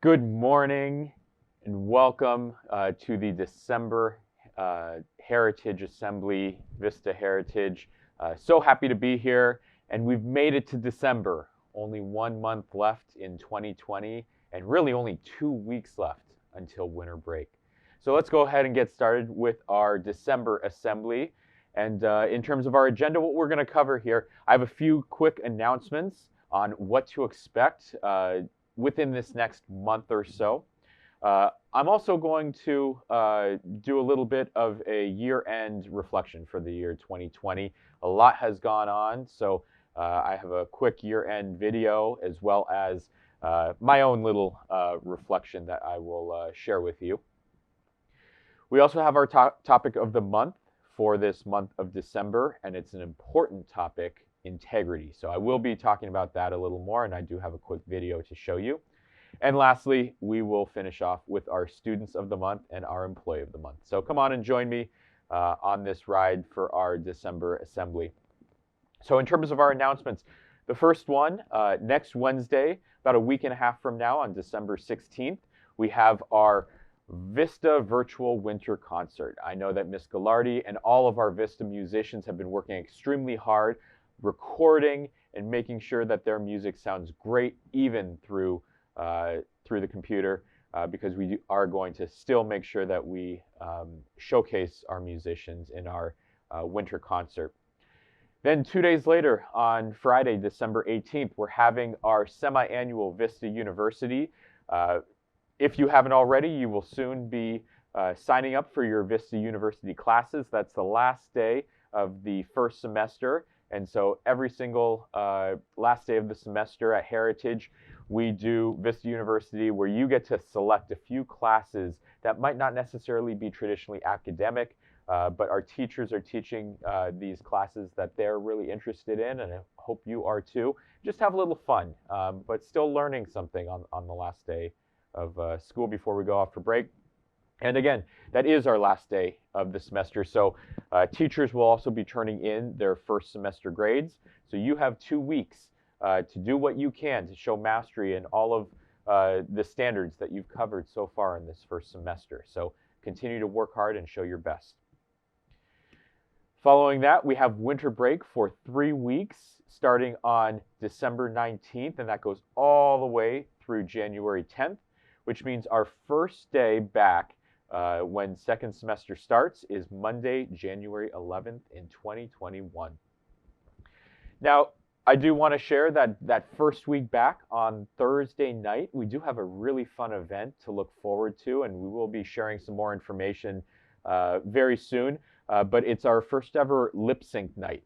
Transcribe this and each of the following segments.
Good morning and welcome to the December Heritage Assembly, Vista Heritage. So happy to be here, and we've made it to December. Only 1 month left in 2020 and really only 2 weeks left until winter break. So let's go ahead and get started with our December Assembly. And in terms of our agenda, what we're going to cover here, I have a few quick announcements on what to expect within this next month or so. I'm also going to do a little bit of a year-end reflection for the year 2020. A lot has gone on, so I have a quick year-end video as well as my own little reflection that I will share with you. We also have our topic of the month for this month of December, and it's an important topic: integrity. So I will be talking about that a little more, and I do have a quick video to show you. And lastly, we will finish off with our students of the month and our employee of the month. So come on and join me on this ride for our December assembly. So in terms of our announcements, the first one, next Wednesday, about a week and a half from now on December 16th, we have our Vista Virtual Winter Concert. I know that Ms. Gallardi and all of our Vista musicians have been working extremely hard, recording and making sure that their music sounds great even through the computer, because we are going to still make sure that we showcase our musicians in our winter concert. Then 2 days later, on Friday, December 18th, we're having our semi-annual Vista University. If you haven't already, you will soon be signing up for your Vista University classes. That's the last day of the first semester. And so every single last day of the semester at Heritage, we do Vista University, where you get to select a few classes that might not necessarily be traditionally academic, but our teachers are teaching these classes that they're really interested in, and I hope you are too. Just have a little fun, but still learning something on the last day of school before we go off for break. And again, that is our last day of the semester. So teachers will also be turning in their first semester grades. So you have 2 weeks to do what you can to show mastery in all of the standards that you've covered so far in this first semester. So continue to work hard and show your best. Following that, we have winter break for 3 weeks, starting on December 19th, and that goes all the way through January 10th, which means our first day back when second semester starts is Monday, January 11th in 2021. Now, I do want to share that first week back on Thursday night, we do have a really fun event to look forward to, and we will be sharing some more information very soon. But it's our first ever lip sync night.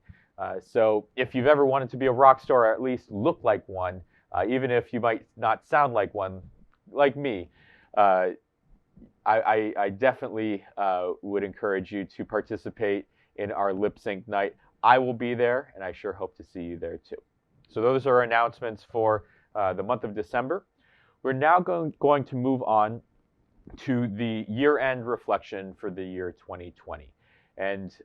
So if you've ever wanted to be a rock star, or at least look like one, even if you might not sound like one, like me, I definitely would encourage you to participate in our lip sync night. I will be there, and I sure hope to see you there too. So those are our announcements for the month of December. We're now going to move on to the year-end reflection for the year 2020. And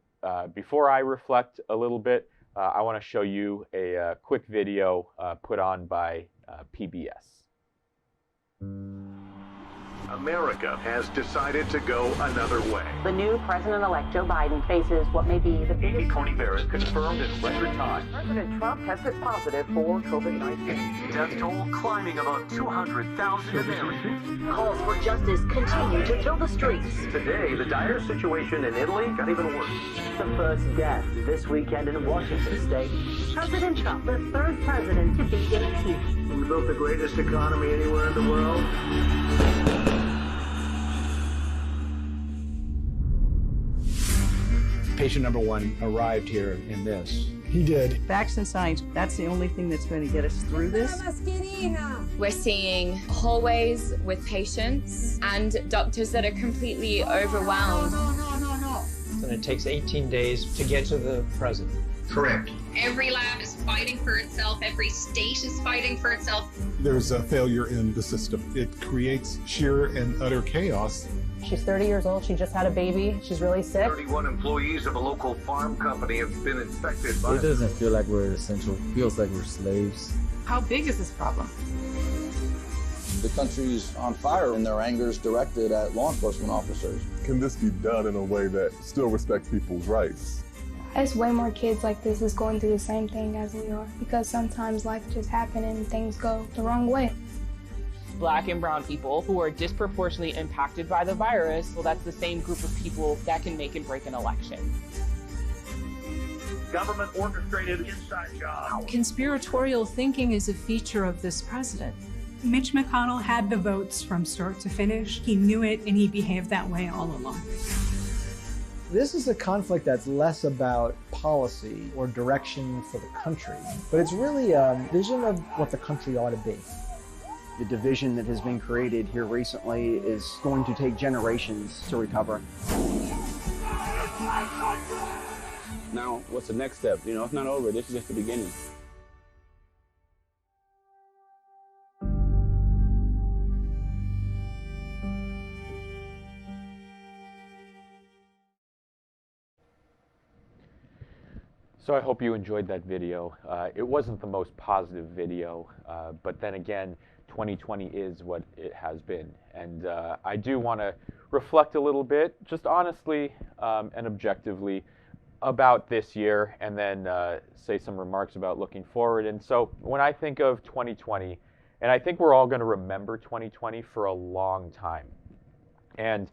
before I reflect a little bit, I want to show you a quick video put on by PBS. America has decided to go another way. The new President-elect Joe Biden faces what may be the biggest... Tony Barrett confirmed in record time. President Trump tested positive for COVID-19. Death toll climbing above 200,000 Americans. Calls for justice continue to fill the streets. Today, the dire situation in Italy got even worse. The first death this weekend in Washington state. President Trump, the third president to be impeached. We built the greatest economy anywhere in the world. Patient number one arrived here in this. He did. Facts and science, that's the only thing that's going to get us through this. We're seeing hallways with patients and doctors that are completely overwhelmed. And it takes 18 days to get to the president. Correct. Every lab is fighting for itself. Every state is fighting for itself. There's a failure in the system. It creates sheer and utter chaos. She's 30 years old. She just had a baby. She's really sick. 31 employees of a local farm company have been infected by... It doesn't feel like we're essential. It feels like we're slaves. How big is this problem? The country's on fire and their anger is directed at law enforcement officers. Can this be done in a way that still respects people's rights? There's way more kids like this is going through the same thing as we are, because sometimes life just happens and things go the wrong way. Black and brown people who are disproportionately impacted by the virus, well, that's the same group of people that can make and break an election. Government orchestrated inside job. Conspiratorial thinking is a feature of this president. Mitch McConnell had the votes from start to finish. He knew it, and he behaved that way all along. This is a conflict that's less about policy or direction for the country, but it's really a vision of what the country ought to be. The division that has been created here recently is going to take generations to recover. Now, what's the next step? You know, it's not over. This is just the beginning. So I hope you enjoyed that video. It wasn't the most positive video, but then again, 2020 is what it has been. And I do want to reflect a little bit, just honestly and objectively, about this year, and then say some remarks about looking forward. And so when I think of 2020, and I think we're all going to remember 2020 for a long time. And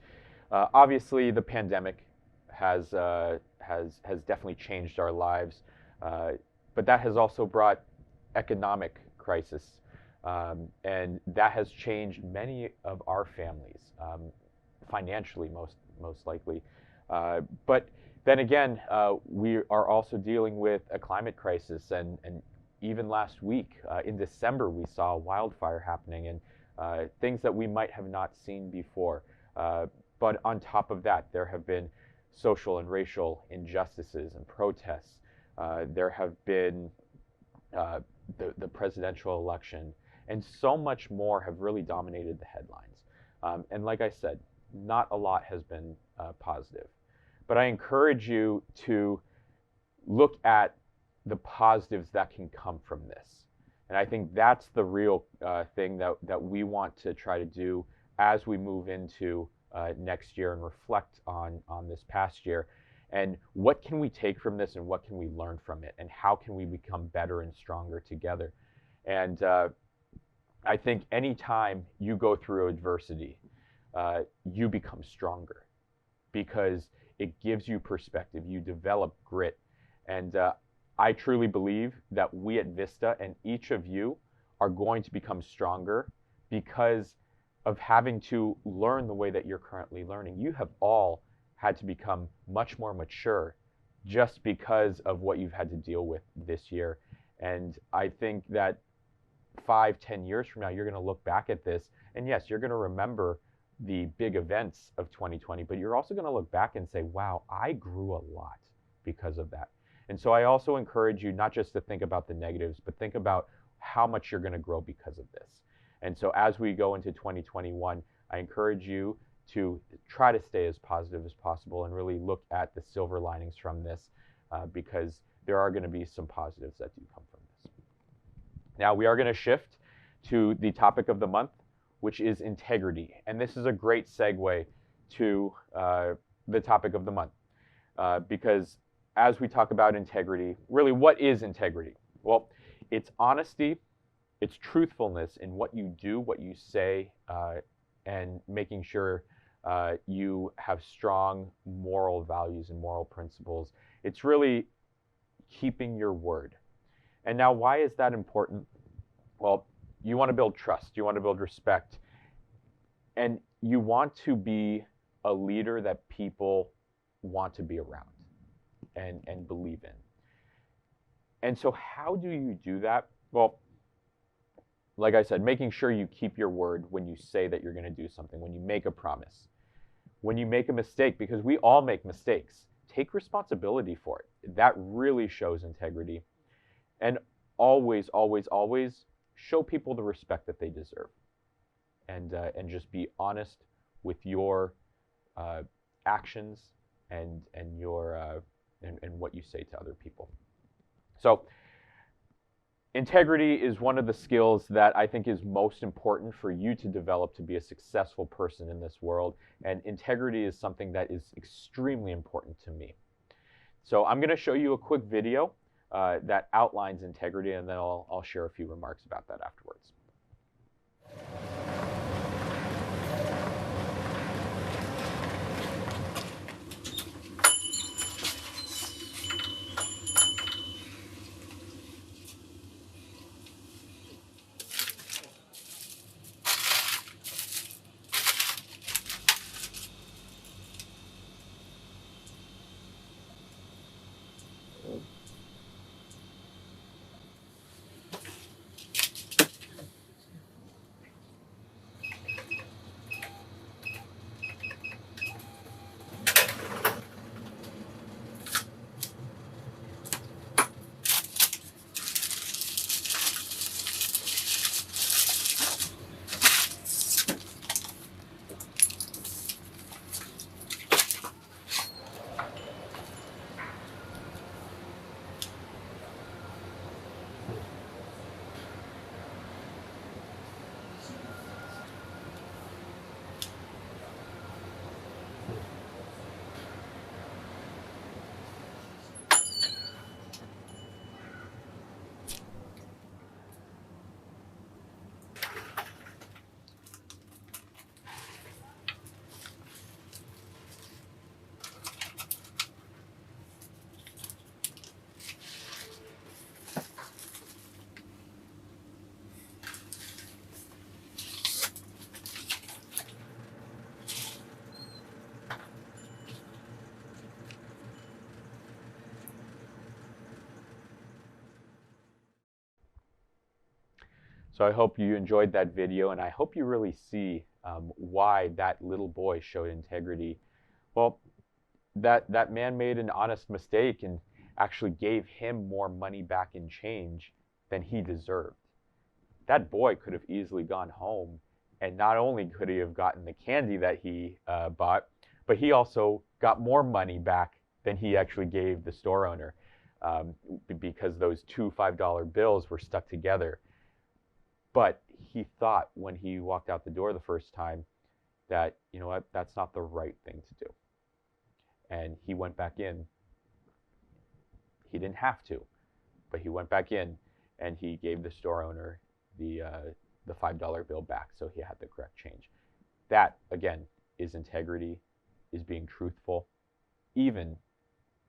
obviously the pandemic has definitely changed our lives, but that has also brought economic crisis, and that has changed many of our families, financially most likely. But then again, we are also dealing with a climate crisis, and even last week in December we saw a wildfire happening, and things that we might have not seen before. But on top of that, there have been social and racial injustices and protests. There have been the presidential election, and so much more have really dominated the headlines. And like I said, not a lot has been positive. But I encourage you to look at the positives that can come from this. And I think that's the real thing that we want to try to do as we move into next year and reflect on this past year. And what can we take from this, and what can we learn from it, and how can we become better and stronger together? And I think anytime you go through adversity, you become stronger, because it gives you perspective, you develop grit. And I truly believe that we at Vista and each of you are going to become stronger because of having to learn the way that you're currently learning. You have all had to become much more mature just because of what you've had to deal with this year. And I think that 5-10 years from now, you're going to look back at this, and yes, you're going to remember the big events of 2020, but you're also going to look back and say, wow, I grew a lot because of that. And so I also encourage you not just to think about the negatives, but think about how much you're going to grow because of this. And so as we go into 2021, I encourage you to try to stay as positive as possible and really look at the silver linings from this, because there are going to be some positives that do come from this. Now we are going to shift to the topic of the month, which is integrity. And this is a great segue to the topic of the month, because as we talk about integrity, really what is integrity? Well, it's honesty, it's truthfulness in what you do, what you say, and making sure you have strong moral values and moral principles. It's really keeping your word. And now, why is that important? Well, you want to build trust, you want to build respect, and you want to be a leader that people want to be around and believe in. And so how do you do that? Well, like I said, making sure you keep your word when you say that you're going to do something, when you make a promise, when you make a mistake, because we all make mistakes. Take responsibility for it. That really shows integrity. And always, always, always show people the respect that they deserve. And just be honest with your actions and your and what you say to other people. So Integrity is one of the skills that I think is most important for you to develop to be a successful person in this world. And integrity is something that is extremely important to me. So I'm going to show you a quick video that outlines integrity, and then I'll share a few remarks about that afterwards. So I hope you enjoyed that video, and I hope you really see why that little boy showed integrity. Well, that man made an honest mistake and actually gave him more money back in change than he deserved. That boy could have easily gone home, and not only could he have gotten the candy that he bought, but he also got more money back than he actually gave the store owner because those two $5 bills were stuck together. But he thought when he walked out the door the first time that, you know what, that's not the right thing to do. And he went back in. He didn't have to, but he went back in and he gave the store owner the $5 bill back, so he had the correct change. That, again, is integrity, is being truthful. Even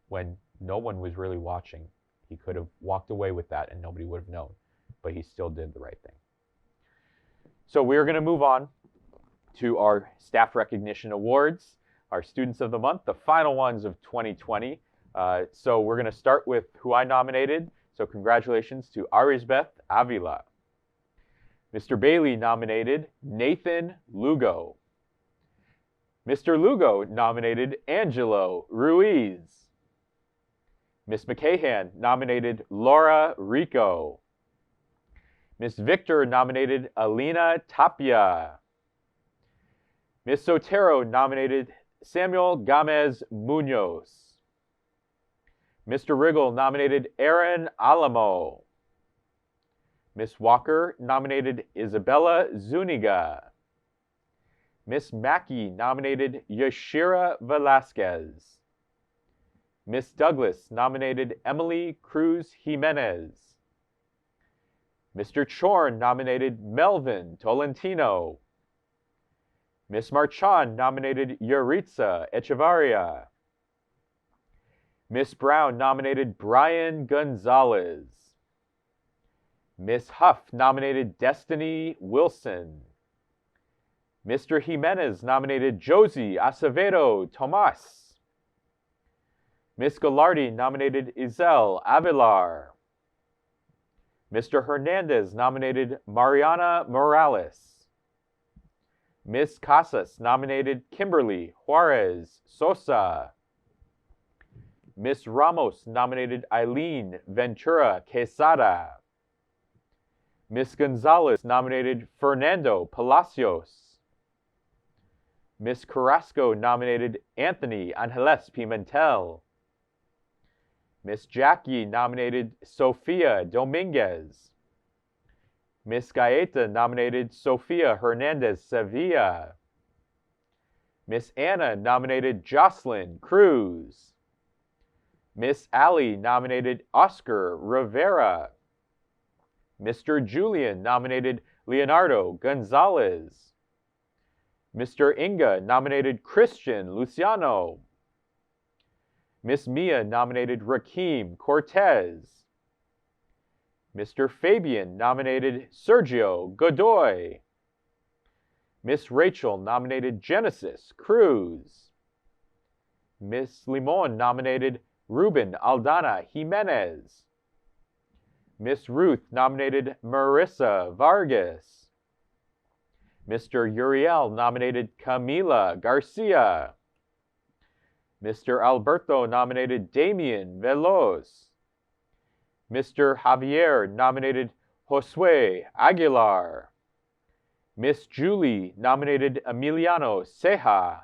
when no one was really watching, he could have walked away with that and nobody would have known, but he still did the right thing. So we're going to move on to our Staff Recognition Awards, our Students of the Month, the final ones of 2020. So we're going to start with who I nominated. So congratulations to Arisbeth Avila. Mr. Bailey nominated Nathan Lugo. Mr. Lugo nominated Angelo Ruiz. Ms. McCahan nominated Laura Rico. Ms. Victor nominated Alina Tapia. Ms. Sotero nominated Samuel Gamez Munoz. Mr. Riggle nominated Aaron Alamo. Ms. Walker nominated Isabella Zuniga. Ms. Mackey nominated Yashira Velasquez. Ms. Douglas nominated Emily Cruz Jimenez. Mr. Chorn nominated Melvin Tolentino. Ms. Marchand nominated Yuritsa Echevarria. Ms. Brown nominated Brian Gonzalez. Ms. Huff nominated Destiny Wilson. Mr. Jimenez nominated Josie Acevedo Tomas. Ms. Gallardi nominated Isel Avilar. Mr. Hernandez nominated Mariana Morales. Ms. Casas nominated Kimberly Juarez Sosa. Ms. Ramos nominated Eileen Ventura Quesada. Ms. Gonzalez nominated Fernando Palacios. Ms. Carrasco nominated Anthony Angeles Pimentel. Ms. Jackie nominated Sofia Dominguez. Miss Gaeta nominated Sofia Hernandez Sevilla. Miss Anna nominated Jocelyn Cruz. Miss Ali nominated Oscar Rivera. Mr. Julian nominated Leonardo Gonzalez. Mr. Inga nominated Christian Luciano. Miss Mia nominated Rakeem Cortez. Mr. Fabian nominated Sergio Godoy. Miss Rachel nominated Genesis Cruz. Miss Limon nominated Ruben Aldana Jimenez. Miss Ruth nominated Marissa Vargas. Mr. Uriel nominated Camila Garcia. Mr. Alberto nominated Damian Veloz. Mr. Javier nominated Josue Aguilar. Miss Julie nominated Emiliano Ceja.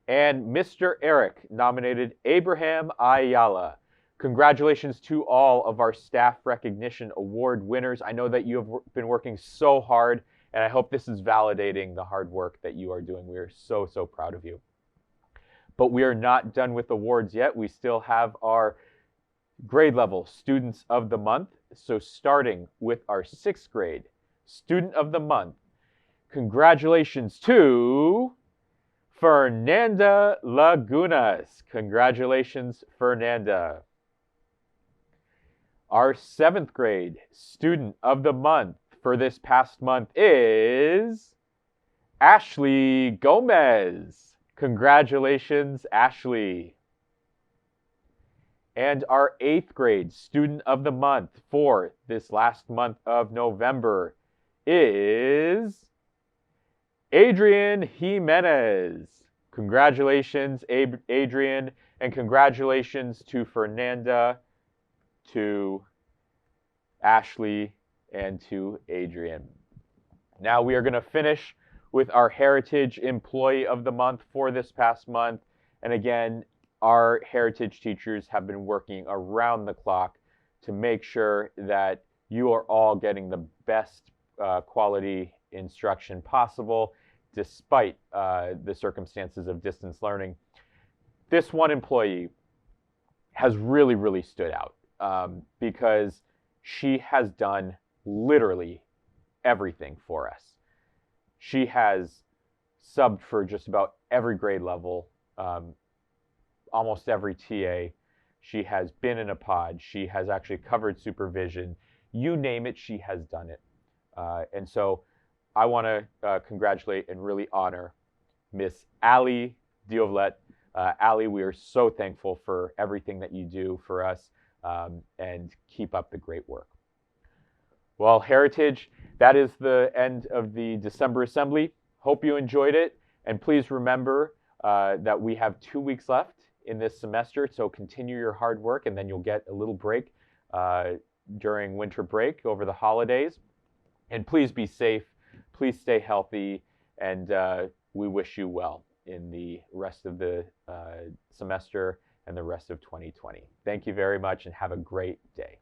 And Mr. Eric nominated Abraham Ayala. Congratulations to all of our Staff Recognition Award winners. I know that you have been working so hard, and I hope this is validating the hard work that you are doing. We are so, so proud of you. But we are not done with awards yet. We still have our grade level Students of the Month. So starting with our 6th grade Student of the Month, congratulations to Fernanda Lagunas. Congratulations, Fernanda. Our 7th grade Student of the Month for this past month is Ashley Gomez. Congratulations, Ashley. And our 8th grade Student of the Month for this last month of November is Adrian Jimenez. Congratulations, Adrian, and congratulations to Fernanda, to Ashley, and to Adrian. Now we are going to finish with our Heritage Employee of the Month for this past month. And again, our Heritage teachers have been working around the clock to make sure that you are all getting the best quality instruction possible, despite the circumstances of distance learning. This one employee has really, really stood out because she has done literally everything for us. She has subbed for just about every grade level, almost every TA. She has been in a pod. She has actually covered supervision. You name it, she has done it. And so I want to congratulate and really honor Miss Ali Diovlet. Ali, we are so thankful for everything that you do for us, and keep up the great work. Well, Heritage, that is the end of the December Assembly. Hope you enjoyed it, and please remember that we have 2 weeks left in this semester, so continue your hard work, and then you'll get a little break during winter break over the holidays. And please be safe, please stay healthy, and we wish you well in the rest of the semester and the rest of 2020. Thank you very much, and have a great day.